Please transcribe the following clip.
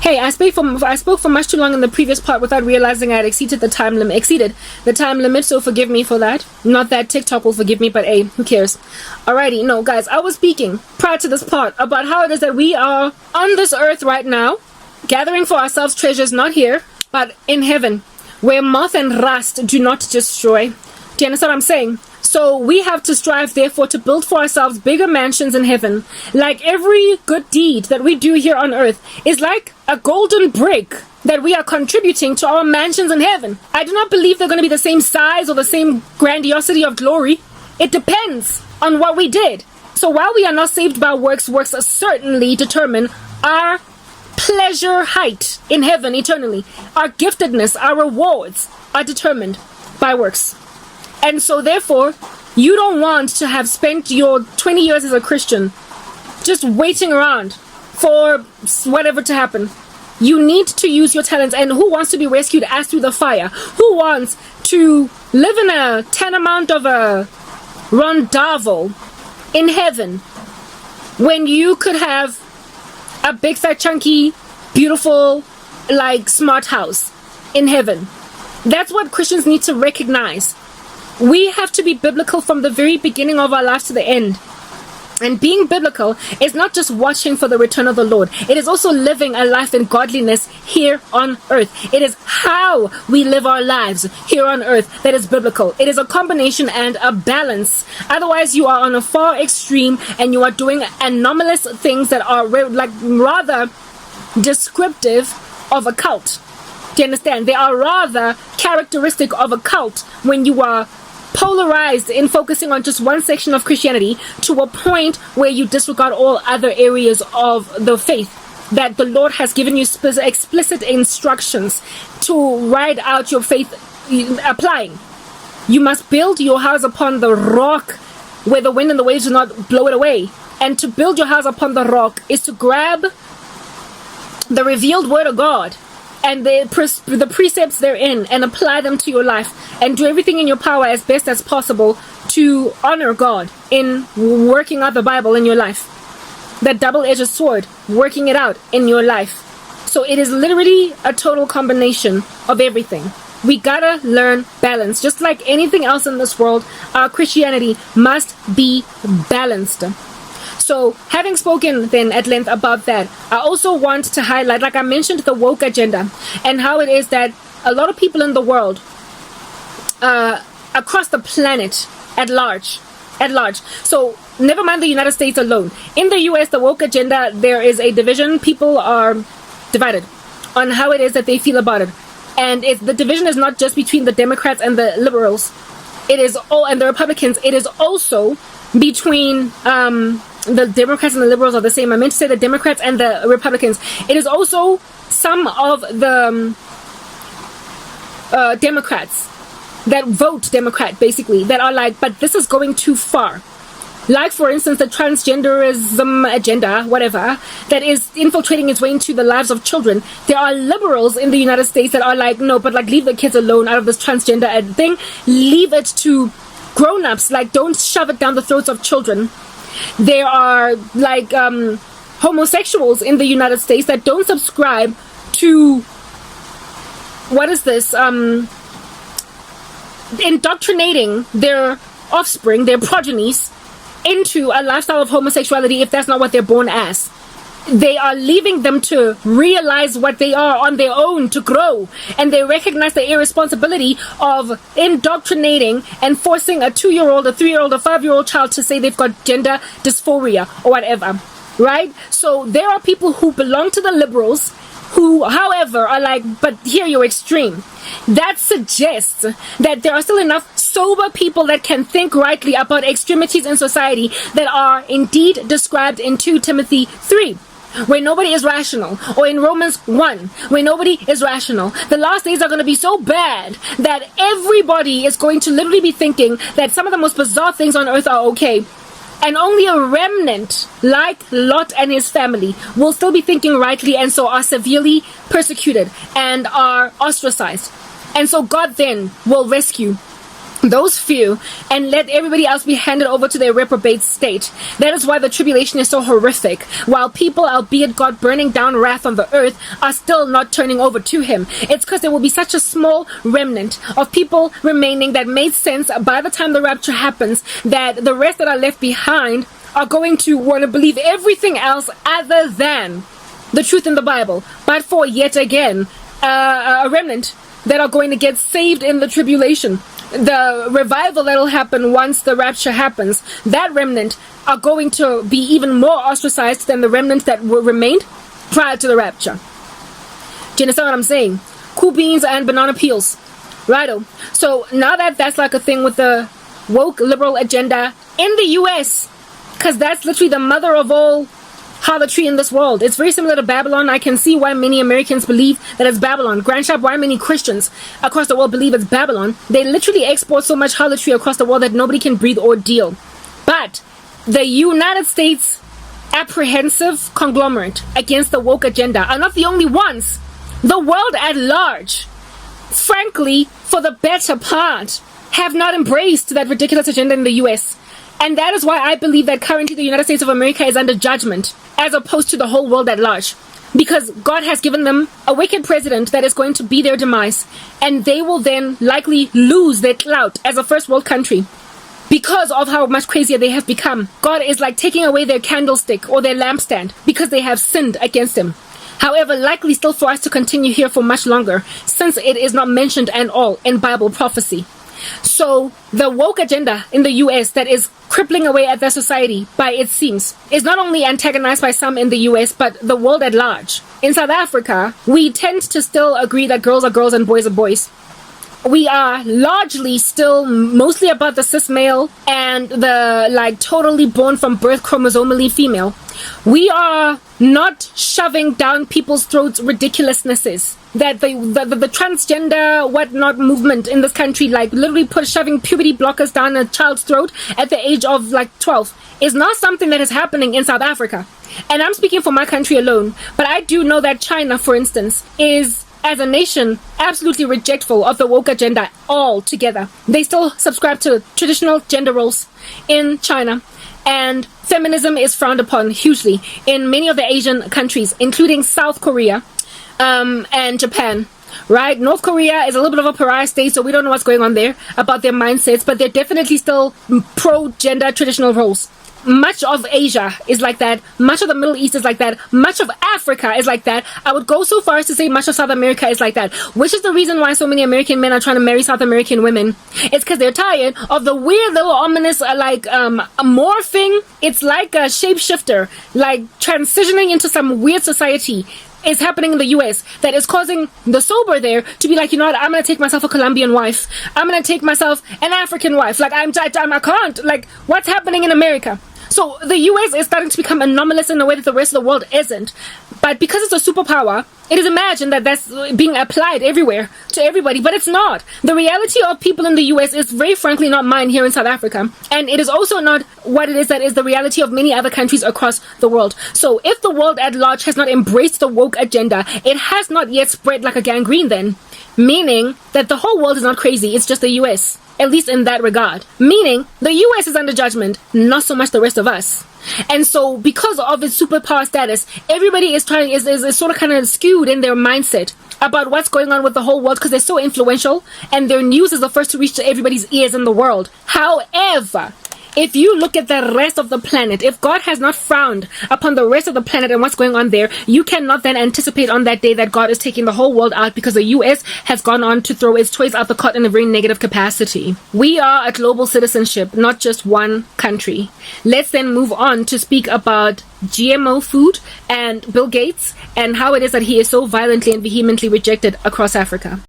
Hey, I spoke for much too long in the previous part without realizing I had exceeded the time limit, so forgive me for that. Not that TikTok will forgive me, but hey, who cares? Alrighty, no, guys, I was speaking prior to this part about how it is that we are on this earth right now, gathering for ourselves treasures not here, but in heaven, where moth and rust do not destroy. Do you understand what I'm saying? So we have to strive, therefore, to build for ourselves bigger mansions in heaven. Like every good deed that we do here on earth is like a golden brick that we are contributing to our mansions in heaven. I do not believe they're going to be the same size or the same grandiosity of glory. It depends on what we did. So while we are not saved by works certainly determine our pleasure height in heaven eternally. Our giftedness, our rewards are determined by works. And so therefore, you don't want to have spent your 20 years as a Christian just waiting around for whatever to happen. You need to use your talents. And who wants to be rescued as through the fire? Who wants to live in a tanamount of a rondavo in heaven when you could have a big, fat, chunky, beautiful, like, smart house in heaven? That's what Christians need to recognize. We have to be biblical from the very beginning of our lives to the end. And being biblical is not just watching for the return of the Lord. It is also living a life in godliness here on earth. It is how we live our lives here on earth that is biblical. It is a combination and a balance. Otherwise, you are on a far extreme and you are doing anomalous things that are rather descriptive of a cult. Do you understand? They are rather characteristic of a cult when you are polarized in focusing on just one section of Christianity to a point where you disregard all other areas of the faith that the Lord has given you explicit instructions to ride out your faith applying. You must build your house upon the rock where the wind and the waves do not blow it away. And to build your house upon the rock is to grab the revealed word of God and the precepts therein and apply them to your life and do everything in your power as best as possible to honor God in working out the Bible in your life. That double-edged sword, working it out in your life. So it is literally a total combination of everything. We gotta learn balance. Just like anything else in this world, our Christianity must be balanced. So, having spoken then at length about that, I also want to highlight, like I mentioned, the woke agenda and how it is that a lot of people in the world, across the planet at large. So, never mind the United States alone. In the US, the woke agenda, there is a division. People are divided on how it is that they feel about it. And the division is not just between the Democrats and the liberals. It is and the Republicans. It is also between the Democrats and the liberals are the same. I meant to say the Democrats and the Republicans. It is also some of the Democrats that vote Democrat, basically, that are like, but this is going too far. Like, for instance, the transgenderism agenda, whatever, that is infiltrating its way into the lives of children. There are liberals in the United States that are like, no, but like, leave the kids alone out of this transgender thing. Leave it to grown-ups. Like, don't shove it down the throats of children. There are like homosexuals in the United States that don't subscribe to indoctrinating their offspring, their progenies, into a lifestyle of homosexuality if that's not what they're born as. They are leaving them to realize what they are on their own, to grow. And they recognize the irresponsibility of indoctrinating and forcing a 2-year-old, a 3-year-old, a 5-year-old child to say they've got gender dysphoria or whatever. Right? So there are people who belong to the liberals who, however, are like, but here you're extreme. That suggests that there are still enough sober people that can think rightly about extremities in society that are indeed described in 2 Timothy 3. Where nobody is rational, or in Romans 1, where nobody is rational. The last days are going to be so bad that everybody is going to literally be thinking that some of the most bizarre things on earth are okay. And only a remnant, like Lot and his family, will still be thinking rightly and so are severely persecuted and are ostracized. And so God then will rescue those few, and let everybody else be handed over to their reprobate state. That is why the tribulation is so horrific. While people, albeit God burning down wrath on the earth, are still not turning over to him. It's because there will be such a small remnant of people remaining that made sense by the time the rapture happens, that the rest that are left behind are going to want to believe everything else other than the truth in the Bible. But for yet again, a remnant that are going to get saved in the tribulation. The revival that will happen once the rapture happens, that remnant are going to be even more ostracized than the remnant that remained prior to the rapture. Do you understand what I'm saying? Cool beans and banana peels. Righto. So now that that's like a thing with the woke liberal agenda in the US, because that's literally the mother of all harlotry in this world. It's very similar to Babylon. I can see why many Americans believe that it's Babylon. Grant up why many Christians across the world believe it's Babylon. They literally export so much harlotry across the world that nobody can breathe or deal. But the United States apprehensive conglomerate against the woke agenda are not the only ones. The world at large, frankly, for the better part, have not embraced that ridiculous agenda in the US. And that is why I believe that currently the United States of America is under judgment, as opposed to the whole world at large. Because God has given them a wicked president that is going to be their demise, and they will then likely lose their clout as a first world country because of how much crazier they have become. God is like taking away their candlestick or their lampstand because they have sinned against him. However, likely still for us to continue here for much longer, since it is not mentioned at all in Bible prophecy. So the woke agenda in the US that is crippling away at their society, by it seems, is not only antagonized by some in the US, but the world at large. In South Africa, we tend to still agree that girls are girls and boys are boys. We are largely still mostly about the cis male and the like totally born from birth chromosomally female. We are not shoving down people's throats ridiculousnesses that the transgender whatnot movement in this country, like literally shoving puberty blockers down a child's throat at the age of like 12, is not something that is happening in South Africa. And I'm speaking for my country alone, but I do know that China, for instance, is, as a nation, absolutely rejectful of the woke agenda altogether. They still subscribe to traditional gender roles in China, and feminism is frowned upon hugely in many of the Asian countries, including South Korea and Japan. Right? North Korea is a little bit of a pariah state, so we don't know what's going on there about their mindsets, but they're definitely still pro-gender traditional roles. Much of Asia is like that. Much of the Middle East is like that. Much of Africa is like that. I would go so far as to say much of South America is like that, which is the reason why so many American men are trying to marry South American women. It's because they're tired of the weird little ominous morphing. It's like a shapeshifter, like transitioning into some weird society is happening in the US that is causing the sober there to be like, you know what, I'm gonna take myself a Colombian wife. I'm gonna take myself an African wife. Like I can't. Like, what's happening in America? So the US is starting to become anomalous in a way that the rest of the world isn't. But because it's a superpower, it is imagined that that's being applied everywhere to everybody, but it's not. The reality of people in the US is very frankly not mine here in South Africa. And it is also not what it is that is the reality of many other countries across the world. So if the world at large has not embraced the woke agenda, it has not yet spread like a gangrene then. Meaning that the whole world is not crazy, it's just the US. At least in that regard. Meaning, the US is under judgment, not so much the rest of us. And so, because of its superpower status, everybody is sort of kind of skewed in their mindset about what's going on with the whole world because they're so influential and their news is the first to reach to everybody's ears in the world. However, if you look at the rest of the planet, if God has not frowned upon the rest of the planet and what's going on there, you cannot then anticipate on that day that God is taking the whole world out because the US has gone on to throw its toys out the cot in a very negative capacity. We are a global citizenship, not just one country. Let's then move on to speak about GMO food and Bill Gates and how it is that he is so violently and vehemently rejected across Africa.